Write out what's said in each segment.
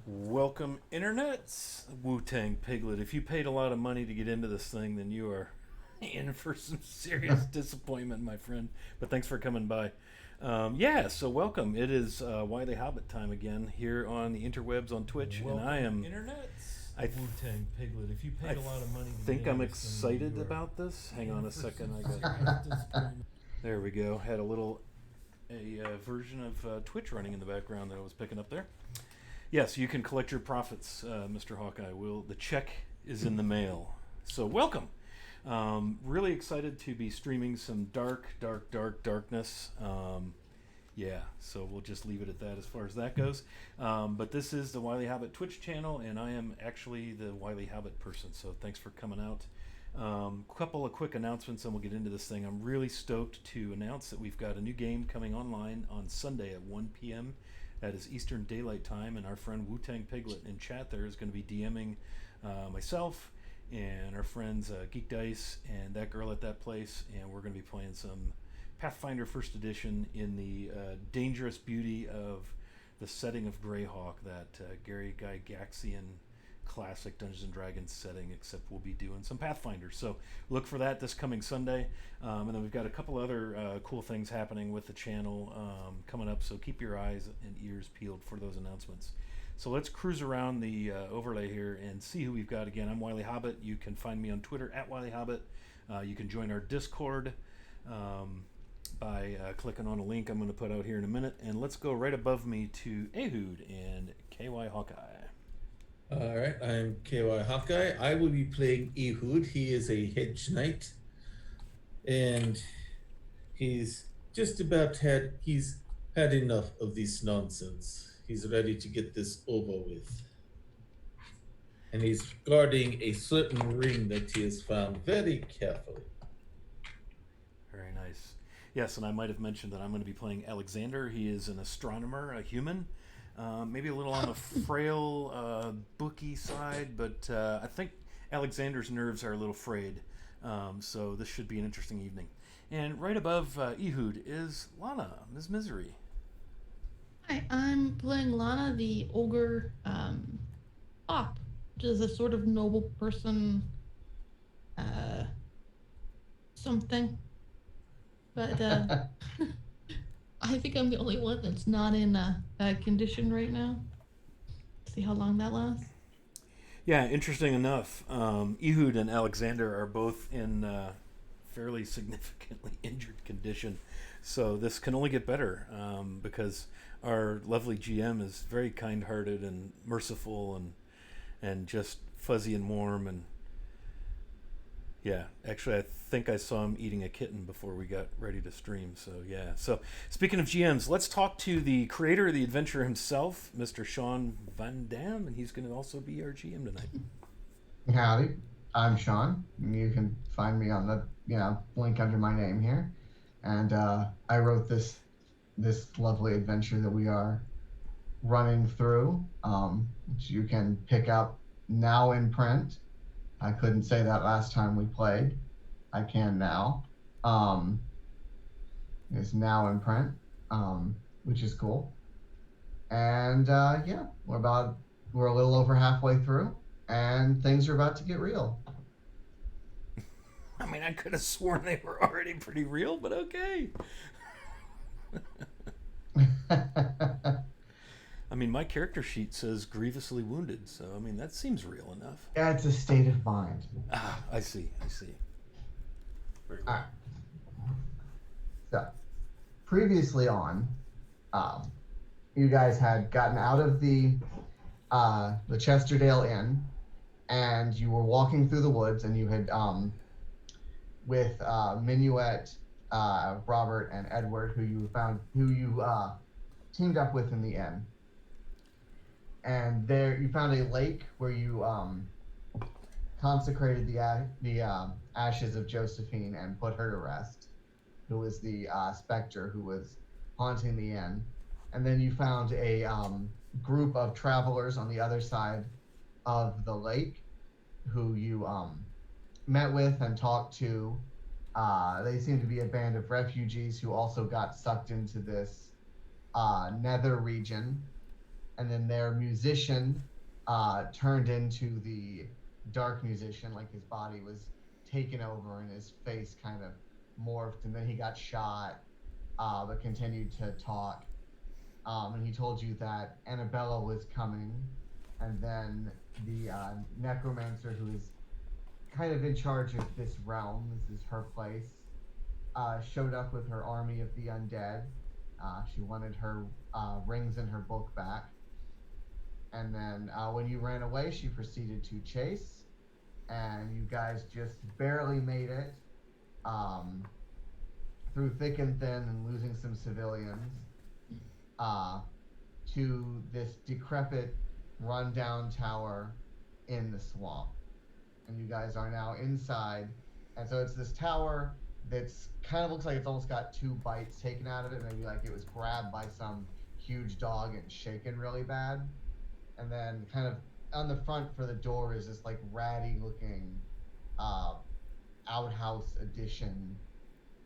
Welcome, internets. Wu-Tang Piglet. If you paid a lot of money to get into this thing, then you are in for some serious disappointment, my friend. But thanks for coming by. So welcome. It is Wiley Hobbit time again here on the interwebs on Twitch, and I am internets. I Wu-Tang Piglet. If you paid a lot of money, to think get I'm into this thing, excited you are about this. Hang on a second. serious disappointment. There we go. Had a version of Twitch running in the background that I was picking up there. Yes, you can collect your profits, Mr. Hawkeye. The check is in the mail. So welcome. Really excited to be streaming some darkness. So we'll just leave it at that as far as that goes. But this is the Wiley Hobbit Twitch channel, and I am actually the Wiley Hobbit person. So thanks for coming out. Couple of quick announcements, and we'll get into this thing. I'm really stoked to announce that we've got a new game coming online on Sunday at 1 p.m. That is Eastern Daylight Time, and our friend Wu-Tang Piglet in chat there is going to be DMing myself and our friends Geek Dice and that girl at that place, and we're going to be playing some Pathfinder First Edition in the dangerous beauty of the setting of Greyhawk, that Gary Gygaxian classic Dungeons and Dragons setting, except we'll be doing some Pathfinder. So look for that this coming Sunday. And then we've got a couple other cool things happening with the channel coming up, so keep your eyes and ears peeled for those announcements. So let's cruise around the overlay here and see who we've got. Again, I'm Wiley Hobbit. You can find me on Twitter at Wiley Hobbit. You can join our Discord by clicking on a link I'm going to put out here in a minute. And let's go right above me to Ehud and KY Hawkeye. All right, I'm KY Hawkeye. I will be playing Ehud. He is a hedge knight, and he's he's had enough of this nonsense. He's ready to get this over with. And he's guarding a certain ring that he has found very carefully. Very nice. Yes, and I might have mentioned that I'm going to be playing Alexander. He is an astronomer, a human. Maybe a little on the frail, booky side, but I think Alexander's nerves are a little frayed. So this should be an interesting evening. And right above Ehud is Lana, Ms. Misery. Hi, I'm playing Lana, the ogre Op, which is a sort of noble person something. But I think I'm the only one that's not in a condition right now. See how long that lasts. Yeah, interesting enough. Ehud and Alexander are both in fairly significantly injured condition. So this can only get better because our lovely GM is very kind-hearted and merciful and just fuzzy and warm. And yeah, actually, I think I saw him eating a kitten before we got ready to stream. So yeah. So speaking of GMs, let's talk to the creator of the adventure himself, Mr. Sean Van Dam, and he's going to also be our GM tonight. Howdy, I'm Sean. You can find me on the link under my name here, and I wrote this lovely adventure that we are running through, which you can pick up now in print. I couldn't say that last time we played. I can now. It's now in print, which is cool. And we're a little over halfway through, and things are about to get real. I mean, I could have sworn they were already pretty real, but okay. I mean, my character sheet says grievously wounded, so I mean that seems real enough. Yeah, it's a state of mind. Ah, I see. All right. So, previously on, you guys had gotten out of the Chesterdale Inn, and you were walking through the woods, and you had with Minuet, Robert, and Edward, who you teamed up with in the inn. And there you found a lake where you consecrated the ashes of Josephine and put her to rest, who was the specter who was haunting the inn. And then you found a group of travelers on the other side of the lake who you met with and talked to. They seem to be a band of refugees who also got sucked into this nether region and then their musician turned into the dark musician, like his body was taken over and his face kind of morphed, and then he got shot, but continued to talk. And he told you that Annabella was coming, and then the necromancer who is kind of in charge of this realm, this is her place, showed up with her army of the undead. She wanted her rings and her book back. And then when you ran away, she proceeded to chase, and you guys just barely made it through thick and thin and losing some civilians to this decrepit, rundown tower in the swamp. And you guys are now inside. And so it's this tower that's kind of looks like it's almost got 2 bites taken out of it, maybe like it was grabbed by some huge dog and shaken really bad. And then kind of on the front for the door is this like ratty looking outhouse addition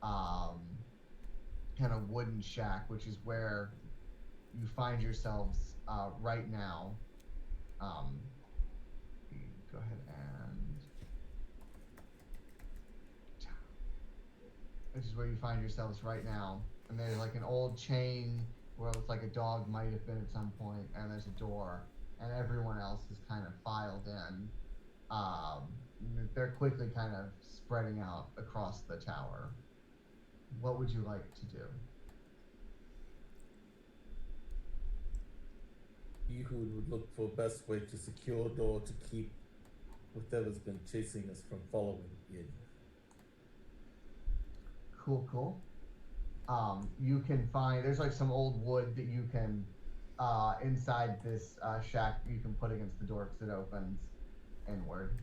kind of wooden shack, which is where you find yourselves right now. Go ahead and which is where you find yourselves right now. And there's like an old chain where it looks like a dog might have been at some point, and there's a door, and everyone else is kind of filed in. They're quickly kind of spreading out across the tower. What would you like to do? Ehud would look for best way to secure door to keep whatever's been chasing us from following in. Cool. You can find there's like some old wood that you can inside this shack you can put against the door because it opens inward.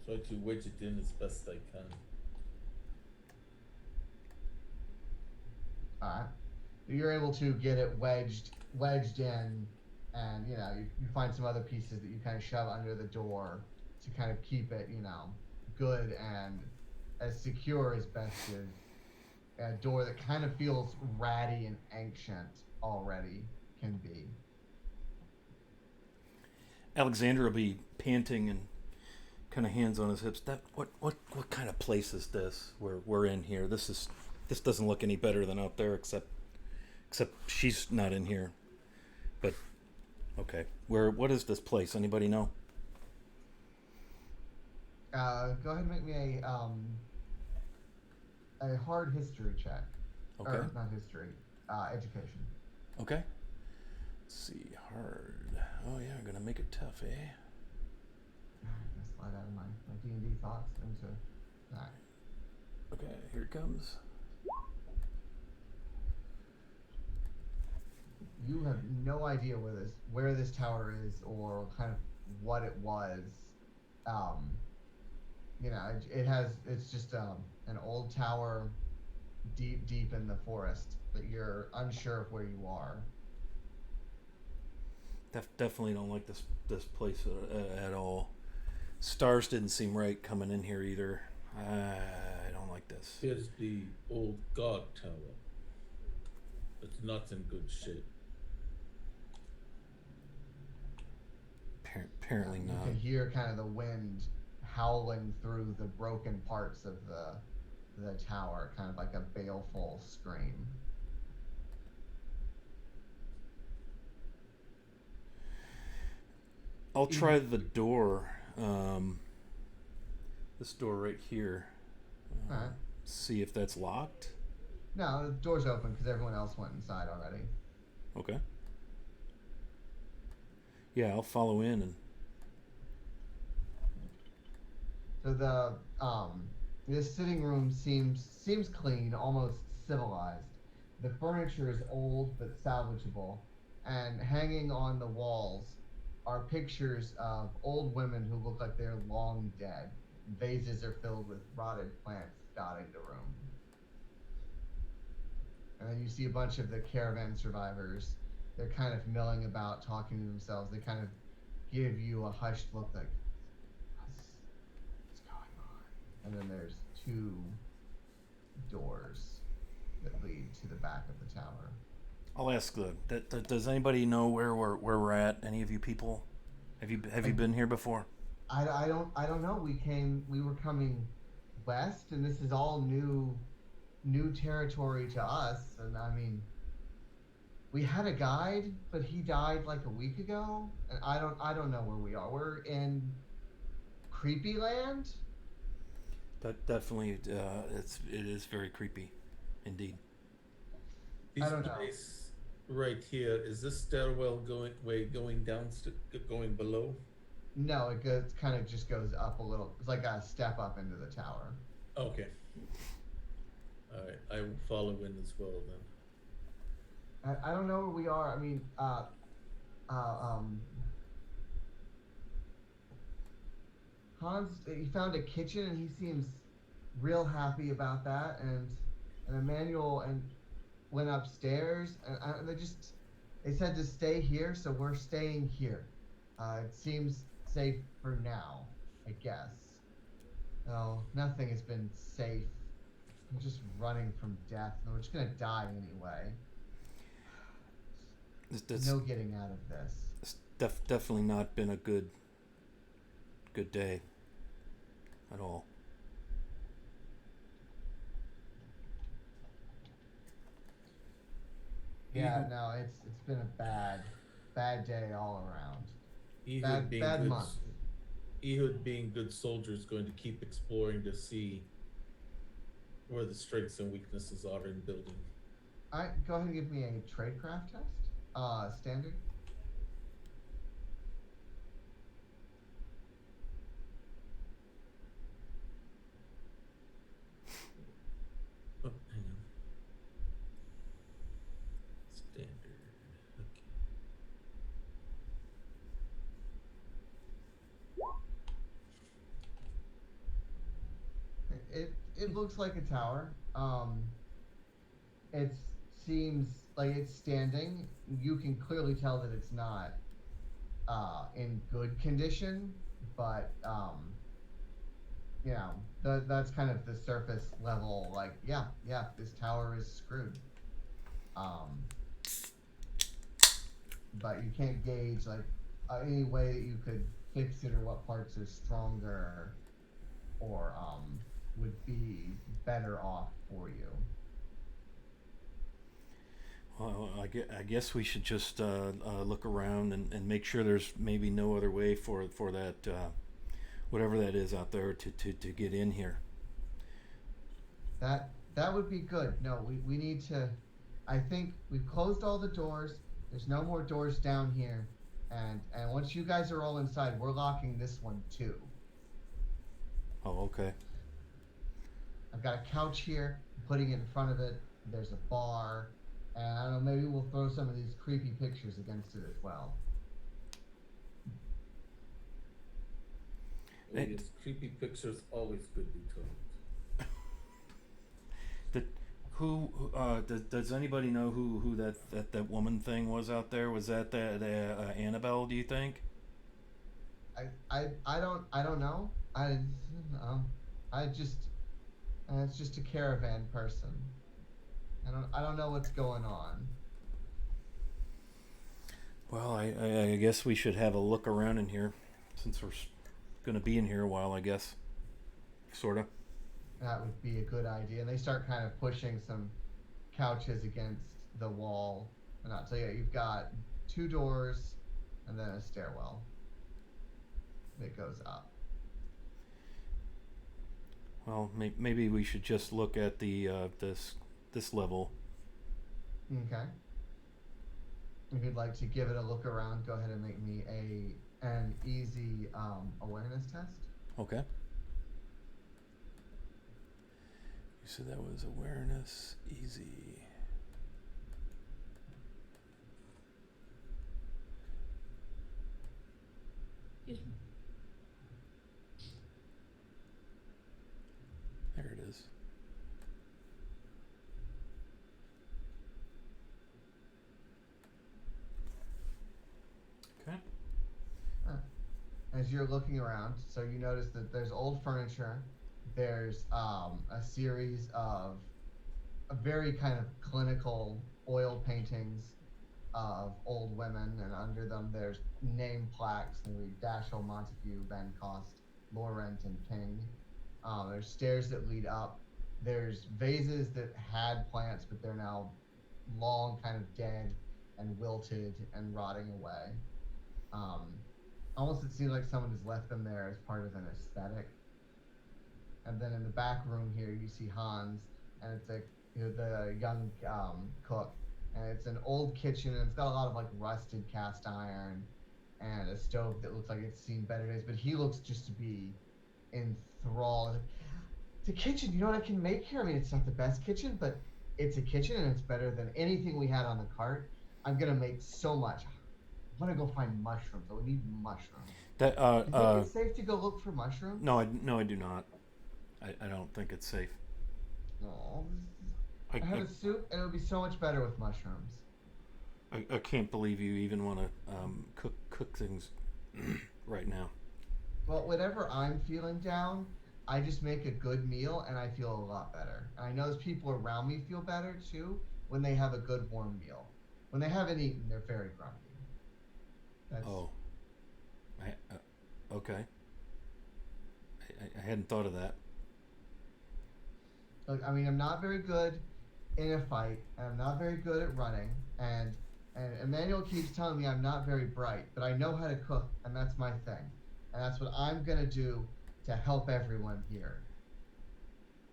Try to wedge it in as best I can. Alright. You're able to get it wedged in, and you find some other pieces that you kind of shove under the door to kind of keep it, good and as secure as best as a door that kind of feels ratty and ancient already can be. Alexander will be panting and kind of hands on his hips. What kind of place is this? We're in here. This doesn't look any better than out there, except she's not in here. But okay, what is this place? Anybody know? Go ahead and make me a hard history check. Okay. Or, not history, education. Okay. Let's see, hard. Oh yeah, I'm gonna make it tough, eh? I'm gonna slide out of my D&D thoughts into. Alright. Okay, here it comes. You have no idea where this tower is or kind of what it was. It's just an old tower deep in the forest that you're unsure of where you are. Definitely don't like this place at all. Stars didn't seem right coming in here either. I don't like this. Here's the old guard tower. It's not in good shape. Apparently You not. can hear kind of the wind howling through the broken parts of the tower, kind of like a baleful scream. I'll try the door. This door right here. Alright. See if that's locked. No, the door's open because everyone else went inside already. Okay. Yeah, I'll follow in and. So this sitting room seems clean, almost civilized. The furniture is old but salvageable, and hanging on the walls are pictures of old women who look like they're long dead. Vases are filled with rotted plants dotting the room. And then you see a bunch of the caravan survivors. They're kind of milling about, talking to themselves. They kind of give you a hushed look like, what's going on? And then there's 2 doors that lead to the back of the tower. I'll ask does anybody know where we're at? Any of you people? Have you been here before? I don't know. We were coming west, and this is all new territory to us. And I mean, we had a guide, but he died like a week ago, and I don't know where we are. We're in Creepy Land. That definitely it is very creepy, indeed. This I don't know. place right here, is this stairwell going down, going below? No, it goes kind of just goes up a little. It's like a step up into the tower. Okay. All right, I will follow in as well then. I don't know where we are. I mean, Hans, he found a kitchen and he seems real happy about that. And Emmanuel and went upstairs and they said to stay here, so we're staying here. It seems safe for now, I guess. No, nothing has been safe. I'm just running from death, and we're just gonna die anyway. That's No getting out of this. it's definitely not been a good day at all. Yeah, no, it's been a bad day all around. Ehud being Bad good, month. Ehud being good soldier is going to keep exploring to see where the strengths and weaknesses are in building. All right, go ahead and give me a tradecraft test. Standard. Oh, hang on. Standard. Okay. It looks like a tower. It seems like it's standing. You can clearly tell that it's not in good condition, but you know, that's kind of the surface level. Like, yeah, this tower is screwed. But you can't gauge like any way that you could fix it or what parts are stronger or would be better off for you. Well, I guess we should just look around and make sure there's maybe no other way for that whatever that is out there to get in here. That would be good. No, we need to. I think we've closed all the doors. There's no more doors down here, and once you guys are all inside, we're locking this one too. Oh, okay. I've got a couch here. I'm putting it in front of it. There's a bar, and I don't know. Maybe we'll throw some of these creepy pictures against it as well. Well, yes, creepy pictures always could be told. Does anybody know who that woman thing was out there? Was that Annabelle? Do you think? I don't know. It's just a caravan person. I don't know what's going on. Well, I guess we should have a look around in here, since we're going to be in here a while. I guess, sorta. That would be a good idea. And they start kind of pushing some couches against the wall. And I'll tell you, you've got 2 doors and then a stairwell that goes up. Well, maybe we should just look at the this level. Okay. If you'd like to give it a look around, go ahead and make me an easy awareness test. Okay. You said that was awareness, easy. Excuse me. There it is. Okay. As you're looking around, so you notice that there's old furniture. There's a series of a very kind of clinical oil paintings of old women, and under them there's name plaques. They read Dashiell, Montague, Van Cost, Laurent, and Ping. There's stairs that lead up. There's vases that had plants, but they're now long, kind of dead and wilted and rotting away. Almost it seems like someone has left them there as part of an aesthetic. And then in the back room here, you see Hans, and it's the young cook, and it's an old kitchen, and it's got a lot of like rusted cast iron, and a stove that looks like it's seen better days. But he looks just to be enthralled. The kitchen, you know what I can make here? I mean, it's not the best kitchen, but it's a kitchen, and it's better than anything we had on the cart. I'm gonna make so much. I'm gonna go find mushrooms. We need mushrooms. That Do you think it's safe to go look for mushrooms? no, I do not. I don't think it's safe. Oh, I, I have I, a soup, and it would be so much better with mushrooms. I can't believe you even want to cook things right now. Well, whenever I'm feeling down, I just make a good meal, and I feel a lot better. And I know those people around me feel better too when they have a good warm meal. When they haven't eaten, they're very grumpy. That's, Oh, okay. I hadn't thought of that. Look, I mean, I'm not very good in a fight, and I'm not very good at running, and Emmanuel keeps telling me I'm not very bright, but I know how to cook, and that's my thing. And that's what I'm going to do to help everyone here.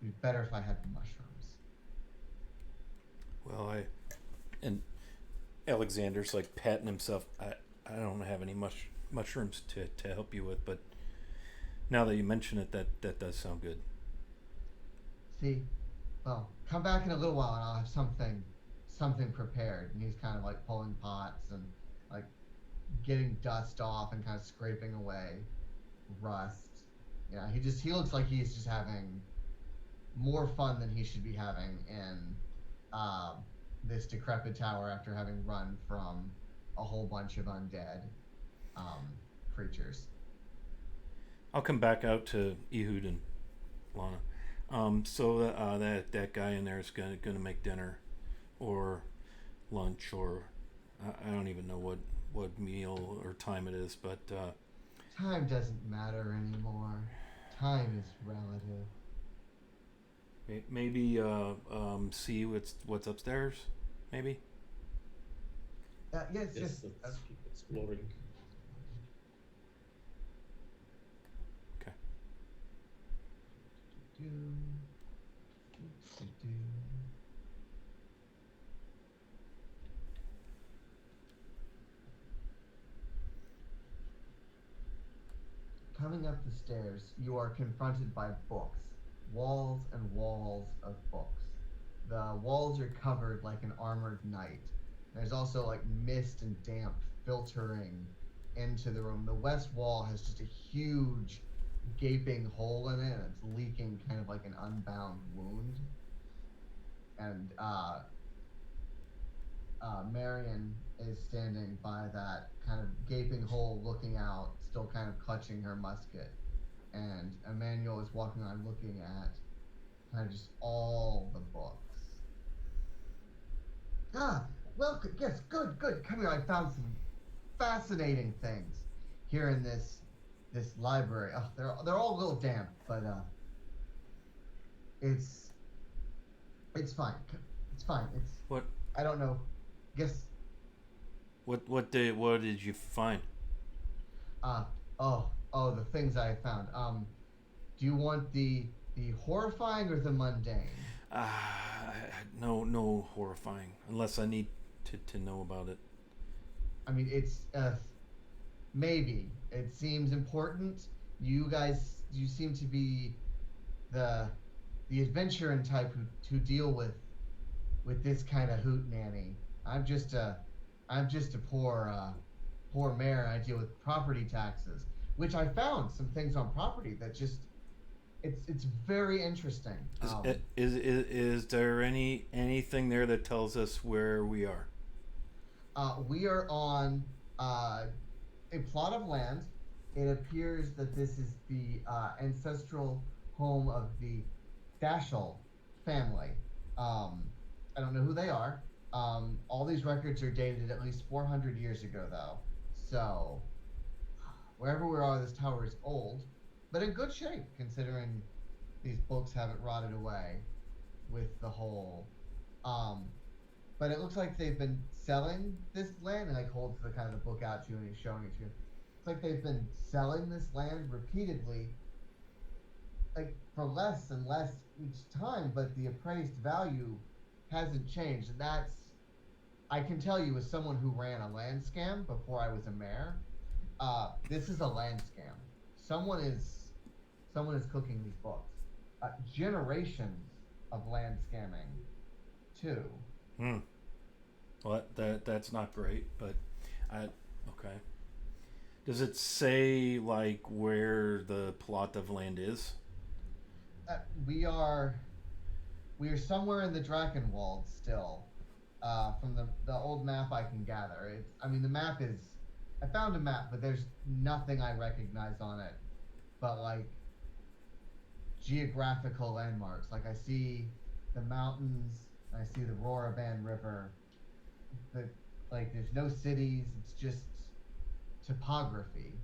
It'd be better if I had the mushrooms. Well, and Alexander's like patting himself. I don't have any mushrooms to help you with, but now that you mention it, that does sound good. See? Well, come back in a little while and I'll have something prepared. And he's kind of like pulling pots and like getting dust off and kind of scraping away rust. Yeah, he looks like he's just having more fun than he should be having in this decrepit tower after having run from a whole bunch of undead creatures. I'll come back out to Ehud and Lana. So that guy in there is gonna make dinner, or lunch, or I don't even know what meal or time it is, but Time doesn't matter anymore. Time is relative. maybe see what's upstairs, maybe. Yes, Yes, yes. let's keep exploring. Okay. Do, do, do. Coming up the stairs, you are confronted by books. Walls and walls of books. The walls are covered like an armored knight. There's also like mist and damp filtering into the room. The west wall has just a huge gaping hole in it, and it's leaking kind of like an unbound wound. And Marion is standing by that kind of gaping hole looking out, still kind of clutching her musket. And Emmanuel is walking on looking at kind of just all the books. Well, yes, good. Come here, I found some fascinating things here in this library. Oh, they're all a little damp, but it's fine. It's fine. What I don't know. Guess what did you find? the things I found. Do you want the horrifying or the mundane? No horrifying, unless I need to know about it. I mean, it's maybe it seems important. You seem to be the adventuring type who deal with this kind of hootenanny. I'm just a poor mayor, and I deal with property taxes, which I found some things on property that just it's very interesting. Is there anything there that tells us where we are? We are on a plot of land. It appears that this is the ancestral home of the Dashiell family. I don't know who they are, All these records are dated at least 400 years ago, though. So, wherever we are, this tower is old, but in good shape, considering these books haven't rotted away with the whole. Um, but it looks like they've been selling this land, and like holds the kind of the book out to you, and he's showing it to you. It's like they've been selling this land repeatedly, like for less and less each time, but the appraised value hasn't changed, and that's I can tell you as someone who ran a land scam before I was a mayor, this is a land scam. Someone is cooking these books. Generations of land scamming, too. Hmm. Well, that's not great, but okay. Does it say like where the plot of land is? We are somewhere in the Drakenwald still. From the old map I can gather. The map is. I found a map, but there's nothing I recognize on it, but like geographical landmarks. Like I see the mountains, I see the Roraban River. There's no cities. It's just topography.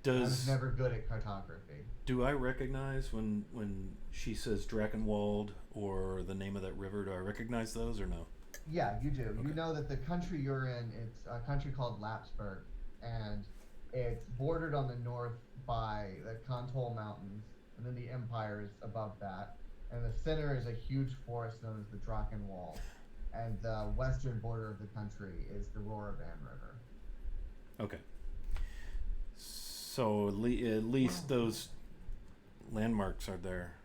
I was never good at cartography. Do I recognize when she says Drakenwald or the name of that river? Do I recognize those or no? Yeah, you do. Okay. You know that the country you're in, it's a country called Lapsburg, and it's bordered on the north by the Contol Mountains, and then the Empire is above that, and the center is a huge forest known as the Drachenwald, and the western border of the country is the Roraban River. Okay. So at least those landmarks are there.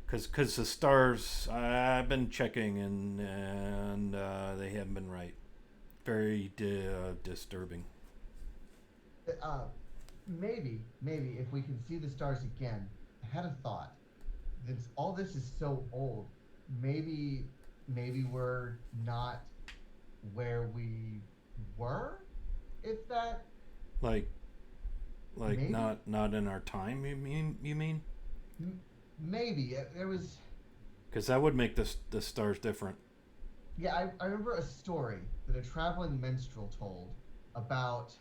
Because the stars, I've been checking and they haven't been right. Very disturbing. Maybe if we can see the stars again. I had a thought. All this is so old. Maybe we're not where we were. If that. Like maybe? not in our time. You mean? Maybe there was. Because that would make the stars different. Yeah, I remember a story that a traveling minstrel told about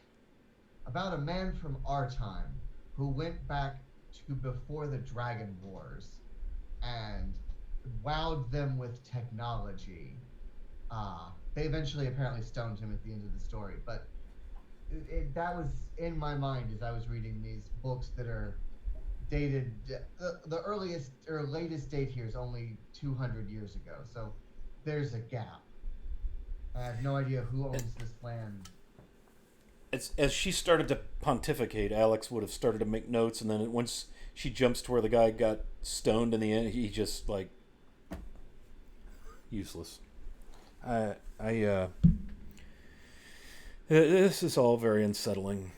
a man from our time who went back to before the Dragon Wars and wowed them with technology. They eventually apparently stoned him at the end of the story, but that was in my mind as I was reading these books that are dated. The earliest or latest date here is only 200 years ago, so there's a gap. I have no idea who owns this land. As she started to pontificate, Alex would have started to make notes, and then once she jumps to where the guy got stoned in the end, he just like useless. This is all very unsettling.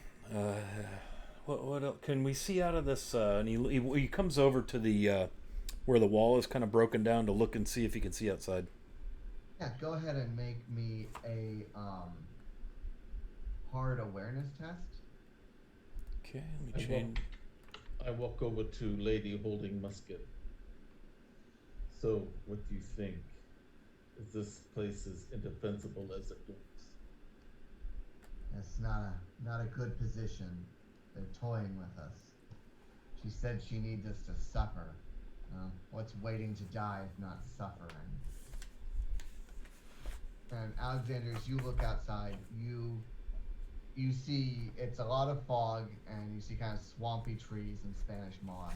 What else can we see out of this? And he comes over to the where the wall is kind of broken down to look and see if he can see outside. Yeah, go ahead and make me a hard awareness test. Okay, let me change. I walk over to lady holding musket. So, what do you think? Is this place as indefensible as it looks? It's not a good position. They're toying with us. She said she needs us to suffer. What's waiting to die if not suffering? And Alexander, as you look outside, you see it's a lot of fog, and you see kind of swampy trees and Spanish moss,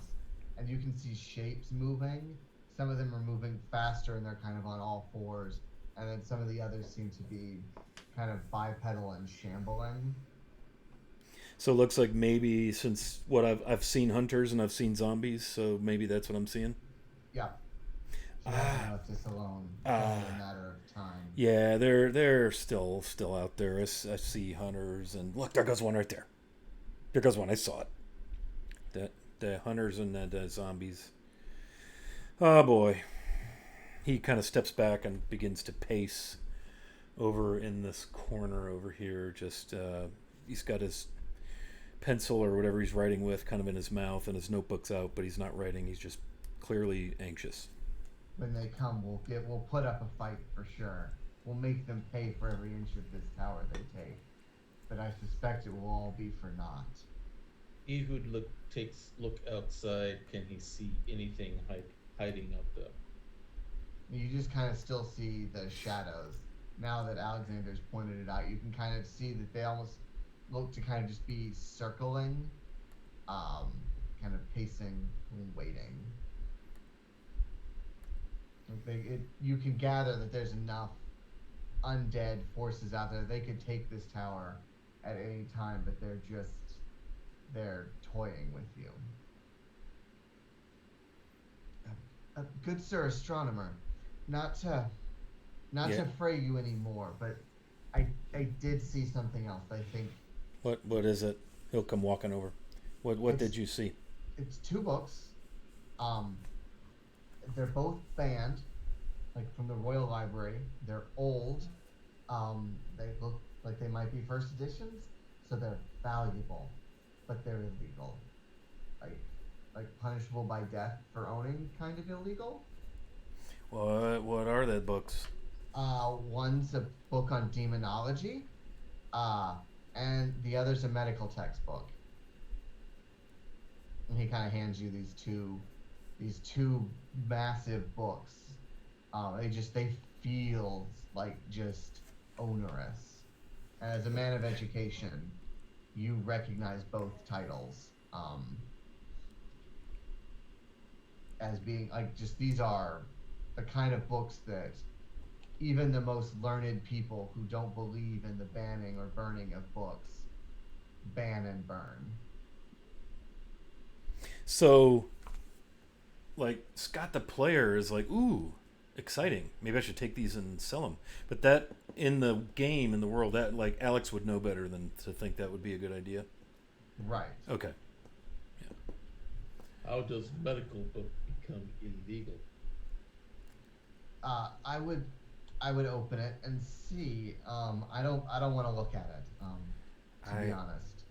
and you can see shapes moving. Some of them are moving faster, and they're kind of on all fours, and then some of the others seem to be kind of bipedal and shambling. So it looks like maybe since what I've seen hunters and I've seen zombies, so maybe that's what I'm seeing. Yeah. She hasn't left us alone. It's only a matter of time. Yeah, they're still out there. I see hunters, and look, there goes one right there. There goes one. I saw it. The hunters and the zombies. Oh boy. He kind of steps back and begins to pace over in this corner over here. Just he's got his pencil or whatever he's writing with kind of in his mouth, and his notebook's out, but he's not writing. He's just clearly anxious. when they come, we'll put up a fight for sure. We'll make them pay for every inch of this tower they take. But I suspect it will all be for naught. Ehud look outside. Can he see anything hiding up there? You just kind of still see the shadows. Now that Alexander's pointed it out, you can kind of see that they almost look to kind of just be circling, kind of pacing and waiting. You can gather that there's enough undead forces out there. They could take this tower at any time, but they're toying with you. Good sir astronomer, not to fray you anymore, but I did see something else. I think. What is it? He'll come walking over. What did you see? It's 2 books. They're both banned, like from the Royal Library. They're old. They look like they might be first editions, so they're valuable, but they're illegal. Like punishable by death for owning, kind of illegal. What are the books? One's a book on demonology, and the other's a medical textbook. And he kind of hands you these two massive books. They feel like just onerous. And as a man of education, you recognize both titles as being like just these are the kind of books that even the most learned people who don't believe in the banning or burning of books ban and burn. So, like, Scott the player is like, ooh, exciting. Maybe I should take these and sell them. But that, in the game, in the world, that, like, Alex would know better than to think that would be a good idea. Right. Okay. How does medical book become illegal? I would open it and see. I don't want to look at it. To be honest.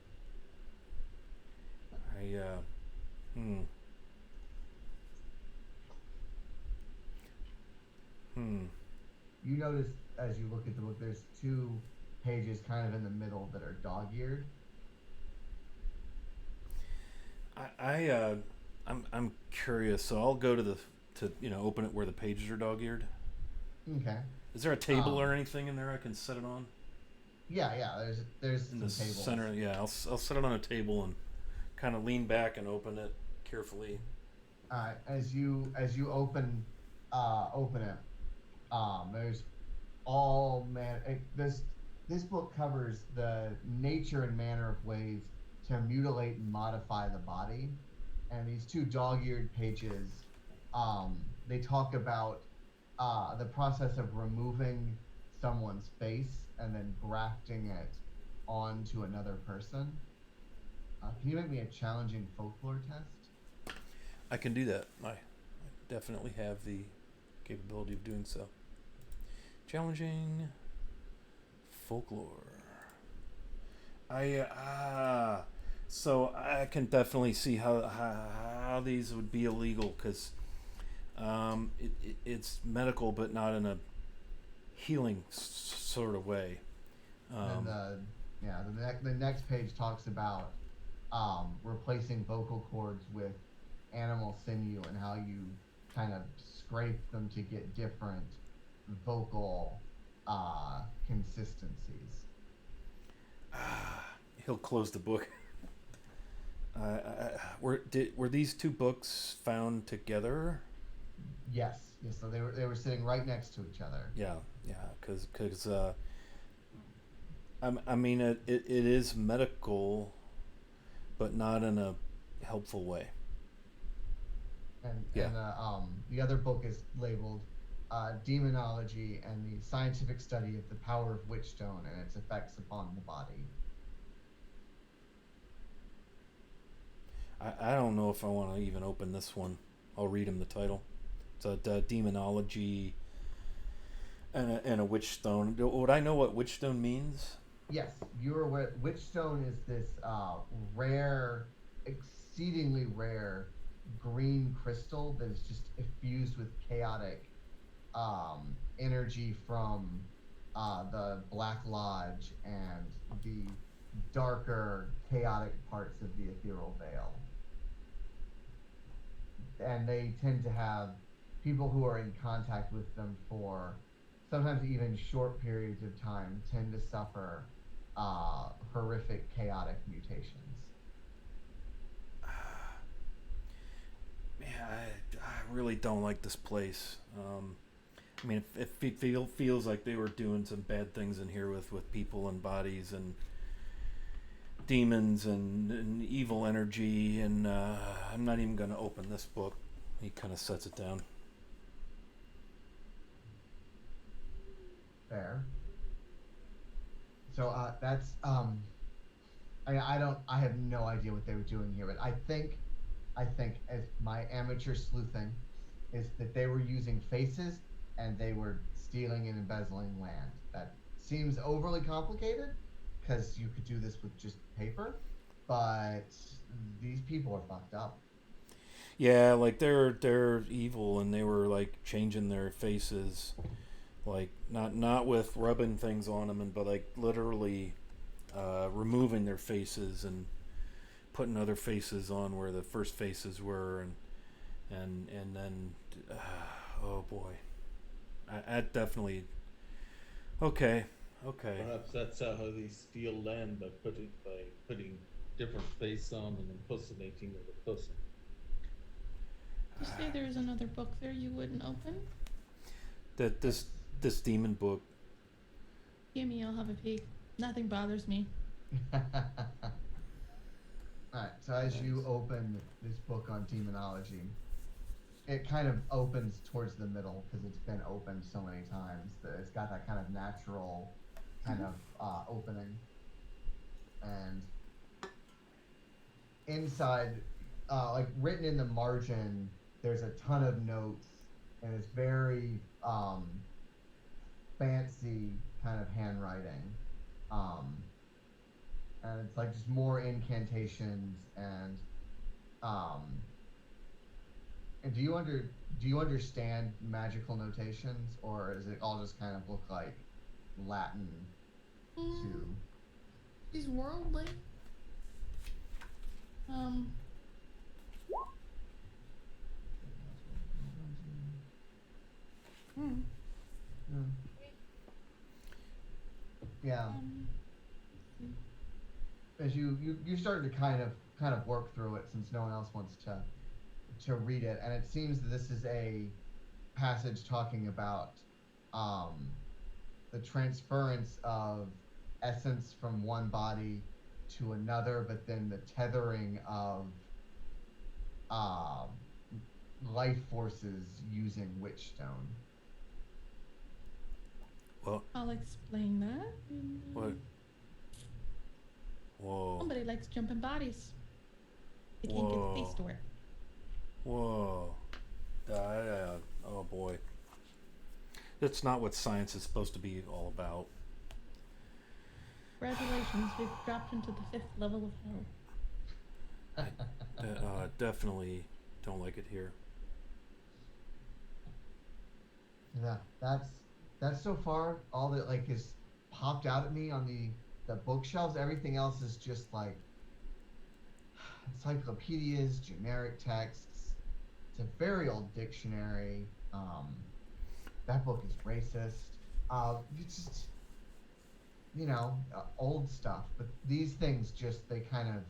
You notice as you look at the book, there's 2 pages kind of in the middle that are dog-eared. I'm curious, so I'll go to open it where the pages are dog-eared. Okay. Is there a table or anything in there I can set it on? Yeah. There's In some the tables. center, yeah. I'll set it on a table and kind of lean back and open it carefully. As you open it, there's all this book covers the nature and manner of ways to mutilate and modify the body, and these 2 dog-eared pages, they talk about the process of removing someone's face and then grafting it onto another person. Can you make me a challenging folklore test? I can do that. I definitely have the capability of doing so. Challenging folklore. So I can definitely see how these would be illegal because it's medical, but not in a healing sort of way. And the next page talks about replacing vocal cords with animal sinew and how you kind of scrape them to get different vocal consistencies. He'll close the book. Were these 2 books found together? Yes. So they were sitting right next to each other. Yeah. Because I mean it is medical, but not in a helpful way. And the other book is labeled Demonology and the Scientific Study of the Power of Witchstone and its Effects upon the Body. I don't know if I want to even open this one. I'll read him the title. It's a demonology and a witchstone. Would I know what witchstone means? Yes, you're aware. Witchstone is this rare, exceedingly rare green crystal that is just effused with chaotic energy from the Black Lodge and the darker, chaotic parts of the ethereal veil. And they tend to have people who are in contact with them for sometimes even short periods of time tend to suffer horrific, chaotic mutations. Man, I really don't like this place. I mean, it feels like they were doing some bad things in here with people and bodies and demons and evil energy, and I'm not even going to open this book. He kind of sets it down. Fair. So that's I have no idea what they were doing here, but I think as my amateur sleuthing is that they were using faces and they were stealing and embezzling land. That seems overly complicated because you could do this with just paper, but these people are fucked up. Yeah, like they're evil, and they were like changing their faces, like not with rubbing things on them, but like literally removing their faces and putting other faces on where the first faces were, and then oh boy, I definitely okay. Perhaps that's how they steal land by putting different face on and impersonating of a person. You say there's another book there you wouldn't open? That this demon book. Gimme, I'll have a peek. Nothing bothers me. Alright, so as you open this book on demonology, it kind of opens towards the middle because it's been opened so many times that it's got that kind of natural kind of opening. And inside, like written in the margin, there's a ton of notes, and it's very fancy kind of handwriting. And it's like just more incantations and do you understand magical notations, or does it all just kind of look like Latin to He's worldly. Yeah. As you started to kind of work through it, since no one else wants to read it, and it seems that this is a passage talking about the transference of essence from one body to another, but then the tethering of life forces using witchstone. Well, I'll explain that. what? Whoa. Somebody likes jumping bodies. They can't get the face to work. Whoa. Oh boy. That's not what science is supposed to be all about. Congratulations, we've dropped into the 5th level of hell. Definitely don't like it here. Yeah, that's so far all that like is popped out at me on the bookshelves. Everything else is just like encyclopedias, generic texts. It's a very old dictionary. That book is racist. It's just, old stuff. But these things they kind of.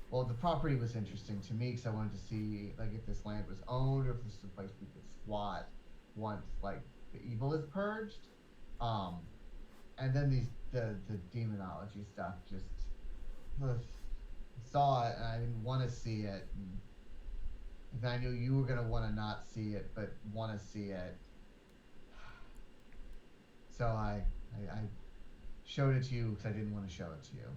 Well, the property was interesting to me because I wanted to see like if this land was owned or if this is a place we could squat once like the evil is purged. And then the demonology stuff just saw it and I didn't want to see it. And I knew you were gonna want to not see it, but want to see it. So I showed it to you because I didn't want to show it to you.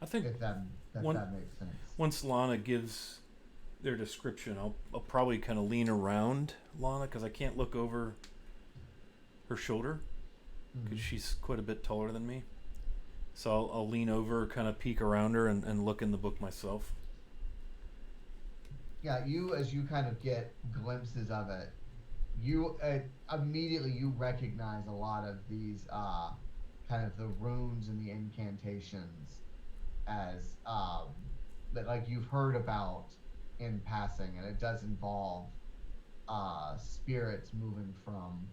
I think If that makes sense. once Lana gives their description, I'll probably kind of lean around Lana because I can't look over her shoulder because she's quite a bit taller than me. So I'll lean over, kind of peek around her, and look in the book myself. yeah, you as you kind of get glimpses of it, you immediately you recognize a lot of these kind of the runes and the incantations as that like you've heard about in passing, and it does involve spirits moving from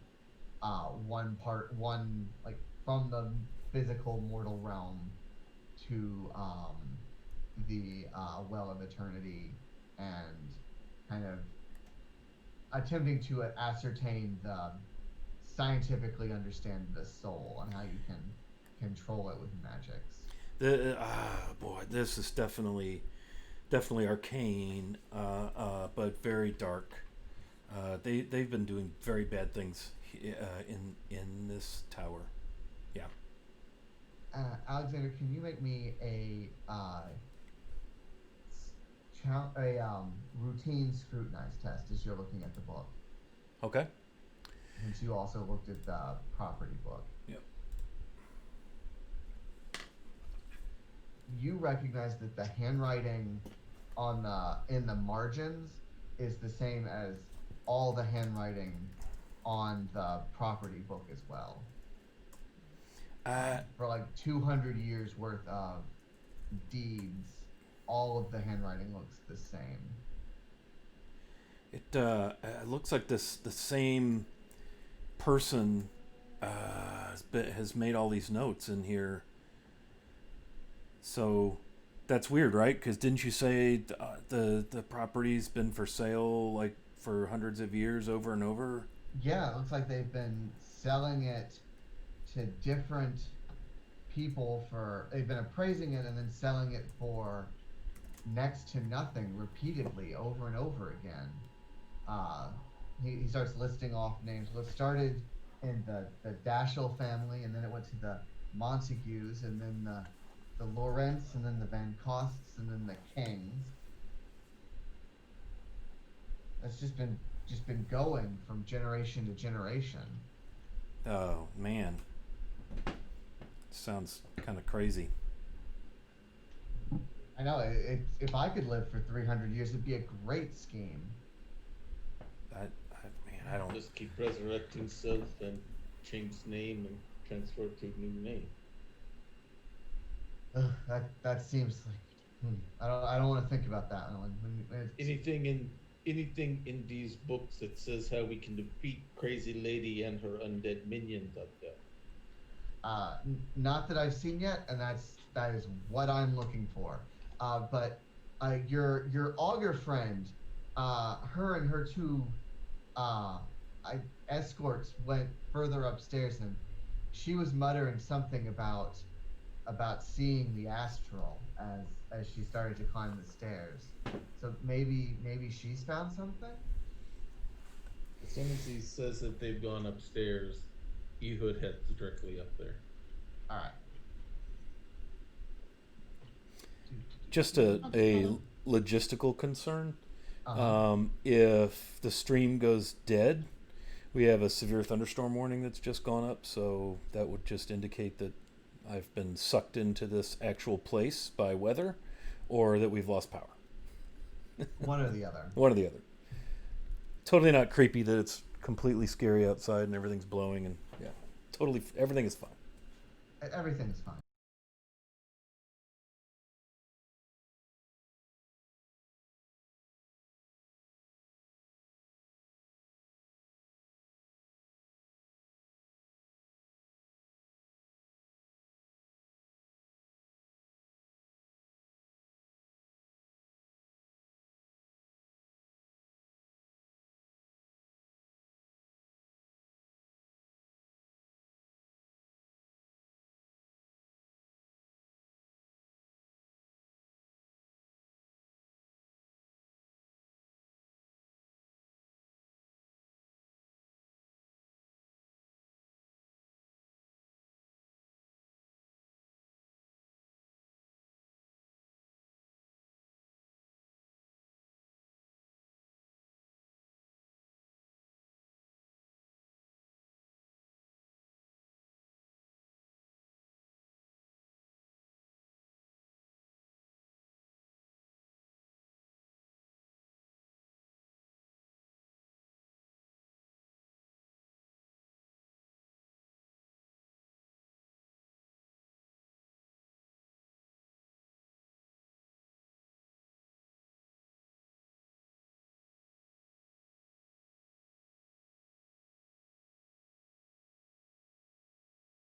one like from the physical mortal realm to the well of eternity, and kind of attempting to ascertain the scientifically understand the soul and how you can control it with magics. Boy, this is definitely arcane, but very dark. They've been doing very bad things in this tower. Yeah. Alexander, can you make me a routine scrutinize test as you're looking at the book? Okay. Since you also looked at the property book. Yep. You recognize that the handwriting on in the margins is the same as all the handwriting on the property book as well. For like 200 years worth of deeds, all of the handwriting looks the same. It looks like the same person has made all these notes in here. So that's weird, right? Because didn't you say the property's been for sale like for hundreds of years over and over? Yeah, it looks like they've been selling it to different people they've been appraising it and then selling it for next to nothing repeatedly over and over again. He starts listing off names. Well, it started in the Dashel family, and then it went to the Montagues, and then the Lawrence, and then the Van Costs, and then the Kings. It's just been going from generation to generation. Oh man, sounds kind of crazy. I know. If I could live for 300 years, it'd be a great scheme. I don't. Just keep resurrecting self and change name and transfer to new name. That seems like I don't want to think about that one. Anything in these books that says how we can defeat Crazy Lady and her undead minions up there? Not that I've seen yet, and that is what I'm looking for. But your augur friend, her and her two escorts went further upstairs, and she was muttering something about seeing the astral as she started to climb the stairs. So maybe she's found something? As soon as he says that they've gone upstairs, Ehud heads directly up there. Alright. Just a logistical concern. Uh-huh. If the stream goes dead, we have a severe thunderstorm warning that's just gone up, so that would just indicate that I've been sucked into this actual place by weather, or that we've lost power. One or the other. One or the other. Totally not creepy that it's completely scary outside and everything's blowing, and yeah, totally everything is fine. Everything's fine.